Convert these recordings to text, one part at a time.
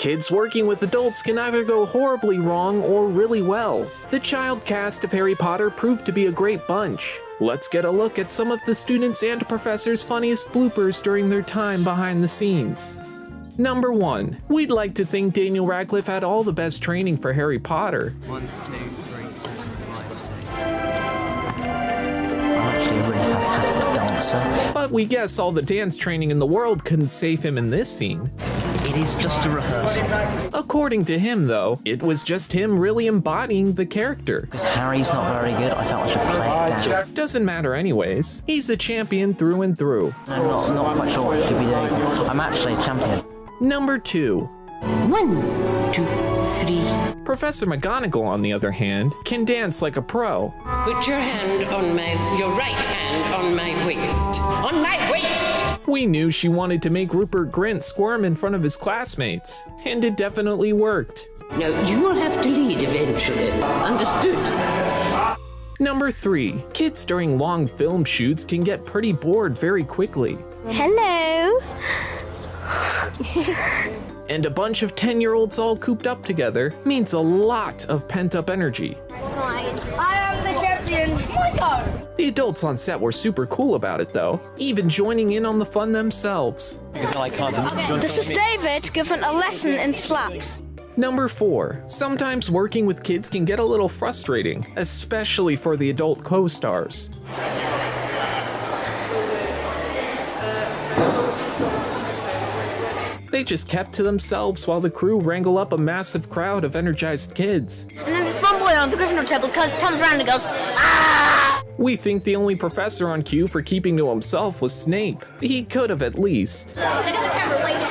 Kids working with adults can either go horribly wrong or really well. The child cast of Harry Potter proved to be a great bunch. Let's get a look at some of the students' and professors' funniest bloopers during their time behind the scenes. Number 1. We'd like to think Daniel Radcliffe had all the best training for Harry Potter. 1, 2, 3, 4, 5, 6. I'm actually a really fantastic dancer. But we guess all the dance training in the world couldn't save him in this scene. It is just a rehearsal. According to him, though, it was just him really embodying the character. Because Harry's not very good, I felt I should play it down. Doesn't matter anyways. He's a champion through and through. I'm not quite sure what I should be doing. I'm actually a champion. Number 2. 1, 2, 3. Professor McGonagall, on the other hand, can dance like a pro. Put your right hand on my waist. On my waist! We knew she wanted to make Rupert Grint squirm in front of his classmates, and it definitely worked. No, you will have to lead eventually. Understood? Number 3. Kids during long film shoots can get pretty bored very quickly. Hello. And a bunch of 10-year-olds all cooped up together means a lot of pent-up energy. I am the champion. Oh my god. The adults on set were super cool about it though, even joining in on the fun themselves. This is David given a lesson in slaps. Number 4. Sometimes working with kids can get a little frustrating, especially for the adult co-stars. They just kept to themselves while the crew wrangle up a massive crowd of energized kids. And then this one boy on the Gryffindor table comes around and goes, ah! We think the only professor on cue for keeping to himself was Snape. He could have at least. Look at the camera, wave and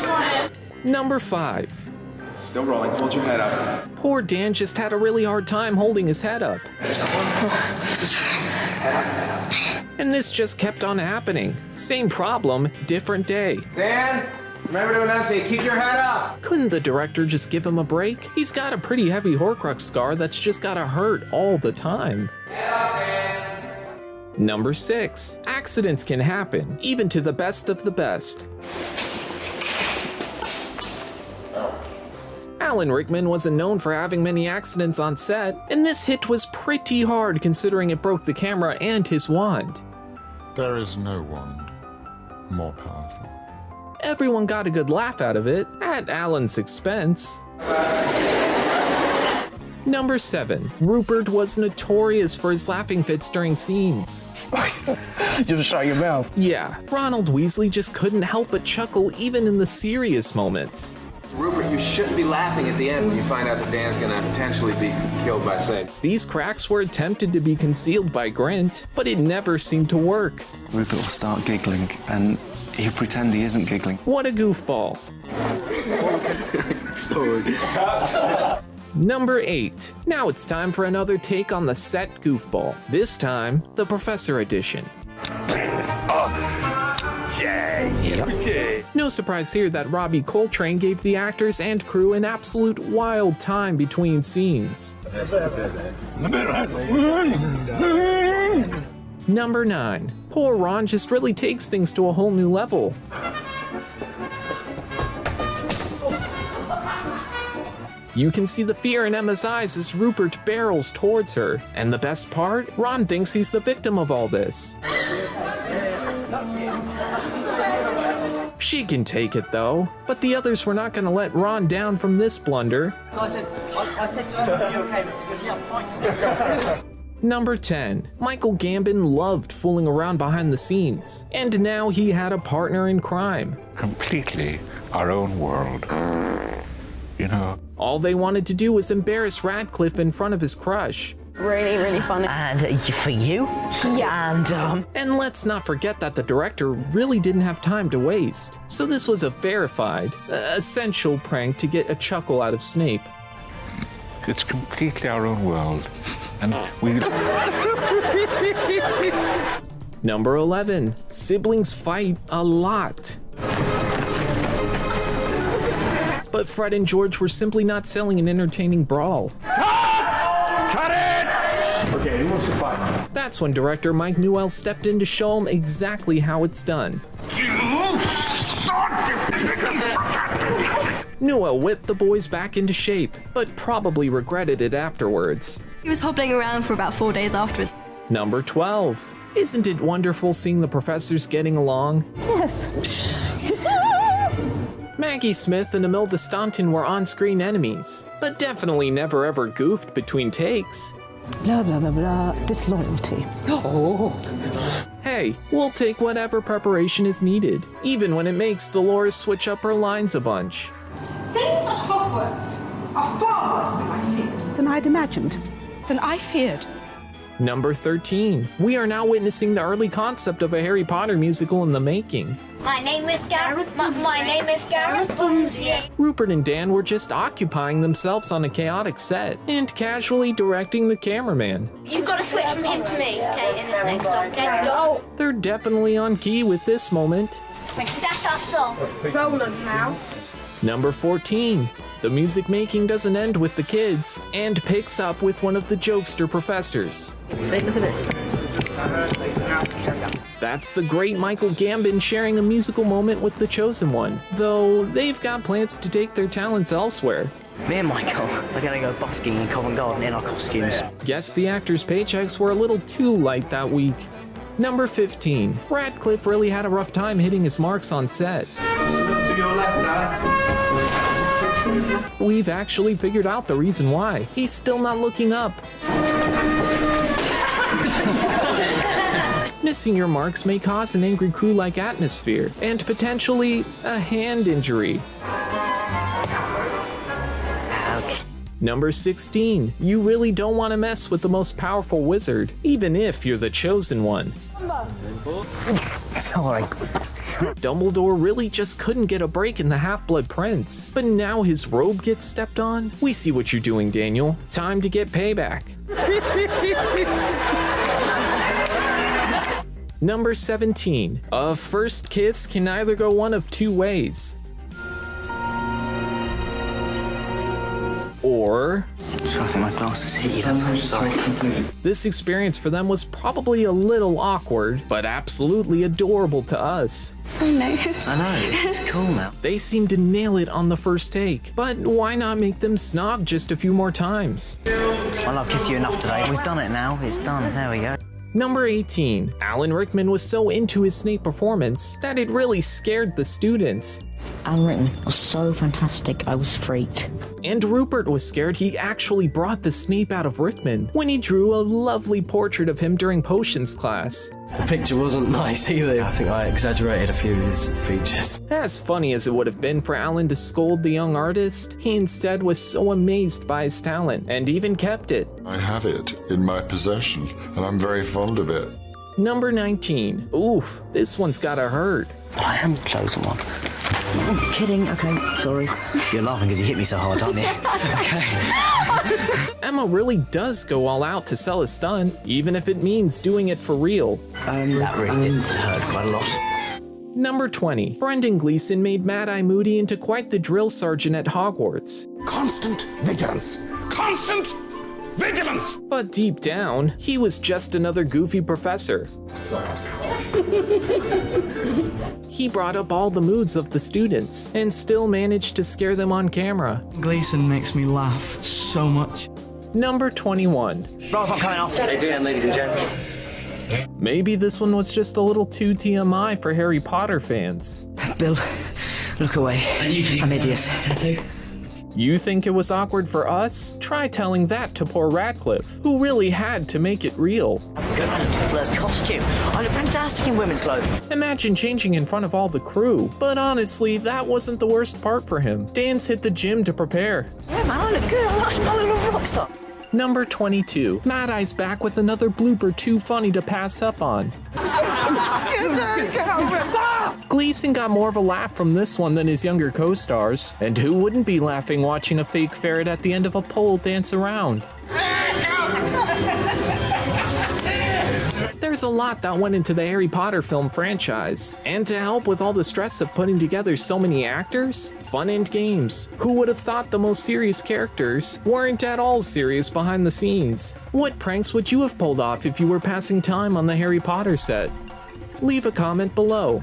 smile. Number 5. Still rolling, hold your head up. Poor Dan just had a really hard time holding his head up. And this just kept on happening. Same problem, different day. Dan, remember to enunciate, keep your head up. Couldn't the director just give him a break? He's got a pretty heavy Horcrux scar that's just gotta hurt all the time. Number 6. Accidents can happen, even to the best of the best. Alan Rickman wasn't known for having many accidents on set, and this hit was pretty hard considering it broke the camera and his wand. There is no wand more powerful. Everyone got a good laugh out of it, at Alan's expense. Number 7. Rupert was notorious for his laughing fits during scenes. Just shut your mouth. Yeah, Ronald Weasley just couldn't help but chuckle even in the serious moments. Rupert, you shouldn't be laughing at the end when you find out that Dan's gonna potentially be killed by Snape. These cracks were attempted to be concealed by Grint, but it never seemed to work. Rupert will start giggling, and he'll pretend he isn't giggling. What a goofball. Sorry. Number 8. Now it's time for another take on the set goofball. This time, the Professor edition. No surprise here that Robbie Coltrane gave the actors and crew an absolute wild time between scenes. Number 9. Poor Ron just really takes things to a whole new level. You can see the fear in Emma's eyes as Rupert barrels towards her. And the best part? Ron thinks he's the victim of all this. She can take it though, but the others were not going to let Ron down from this blunder. I said to him, are you okay? Because yeah, I'm fine. Number 10. Michael Gambon loved fooling around behind the scenes, and now he had a partner in crime. Completely our own world. You know. All they wanted to do was embarrass Radcliffe in front of his crush. Really, really funny. And for you? Yeah. And let's not forget that the director really didn't have time to waste. So this was a verified, essential prank to get a chuckle out of Snape. It's completely our own world. And we... Number 11. Siblings fight a lot. But Fred and George were simply not selling an entertaining brawl. Cut it! Okay, who wants to fight? That's when director Mike Newell stepped in to show him exactly how it's done. Noah whipped the boys back into shape, but probably regretted it afterwards. He was hobbling around for about 4 days afterwards. Number 12. Isn't it wonderful seeing the professors getting along? Yes. Maggie Smith and Imelda Staunton were on-screen enemies, but definitely never ever goofed between takes. Blah, blah, blah, blah. Disloyalty. Oh. Hey, we'll take whatever preparation is needed, even when it makes Dolores switch up her lines a bunch. Things at Hogwarts are far worse than I feared. Than I'd imagined. Than I feared. Number 13. We are now witnessing the early concept of a Harry Potter musical in the making. My name is Gareth. My name is Gareth Bumsy. Rupert and Dan were just occupying themselves on a chaotic set and casually directing the cameraman. You've got to switch from him to me, okay, in this next song, okay? Go. They're definitely on key with this moment. That's our song. Roland now. Number 14. The music making doesn't end with the kids and picks up with one of the jokester professors. That's the great Michael Gambon sharing a musical moment with the chosen one, though they've got plans to take their talents elsewhere. Me and Michael are going to go busking in Covent Garden in our costumes. Guess the actors' paychecks were a little too light that week. Number 15. Radcliffe really had a rough time hitting his marks on set. To your left, Dad. We've actually figured out the reason why. He's still not looking up. Missing your marks may cause an angry crew-like atmosphere, and potentially a hand injury. Ouch. Number 16. You really don't want to mess with the most powerful wizard, even if you're the chosen one. Sorry. Dumbledore really just couldn't get a break in the Half-Blood Prince, but now his robe gets stepped on? We see what you're doing, Daniel. Time to get payback. Number 17. A first kiss can either go one of two ways. Or... I think my glasses hit you that time, sorry. This experience for them was probably a little awkward, but absolutely adorable to us. It's fine now. I know, it's cool now. They seem to nail it on the first take, but why not make them snog just a few more times? Well, I've kissed you enough today. We've done it now, it's done, there we go. Number 18. Alan Rickman was so into his Snape performance that it really scared the students. Alan Rickman was so fantastic, I was freaked. And Rupert was scared he actually brought the Snape out of Rickman when he drew a lovely portrait of him during potions class. The picture wasn't nice either. I think I exaggerated a few of his features. As funny as it would have been for Alan to scold the young artist, he instead was so amazed by his talent and even kept it. I have it in my possession, and I'm very fond of it. Number 19. Oof, this one's gotta hurt. But I am the chosen one. I'm kidding, okay, sorry. You're laughing because you hit me so hard, aren't you? Okay. Emma really does go all out to sell a stunt, even if it means doing it for real. That really did hurt quite a lot. Number 20. Brendan Gleeson made Mad-Eye Moody into quite the drill sergeant at Hogwarts. Constant vigilance. Constant vigilance. But deep down, he was just another goofy professor. He brought up all the moods of the students and still managed to scare them on camera. Gleason makes me laugh so much. Number 21. Roll's not coming off. How you doing, ladies and gentlemen? Maybe this one was just a little too TMI for Harry Potter fans. Bill, look away. I'm hideous. You think it was awkward for us? Try telling that to poor Radcliffe, who really had to make it real. Good on Tiffler's costume. I look fantastic in women's clothing. Imagine changing in front of all the crew, but honestly, that wasn't the worst part for him. Dan's hit the gym to prepare. Yeah, man, I look good. I look like a rock star. Number 22. Mad Eye's back with another blooper too funny to pass up on. Gleason got more of a laugh from this one than his younger co-stars, and who wouldn't be laughing watching a fake ferret at the end of a pole dance around? There's a lot that went into the Harry Potter film franchise, and to help with all the stress of putting together so many actors, fun and games, who would have thought the most serious characters weren't at all serious behind the scenes? What pranks would you have pulled off if you were passing time on the Harry Potter set? Leave a comment below.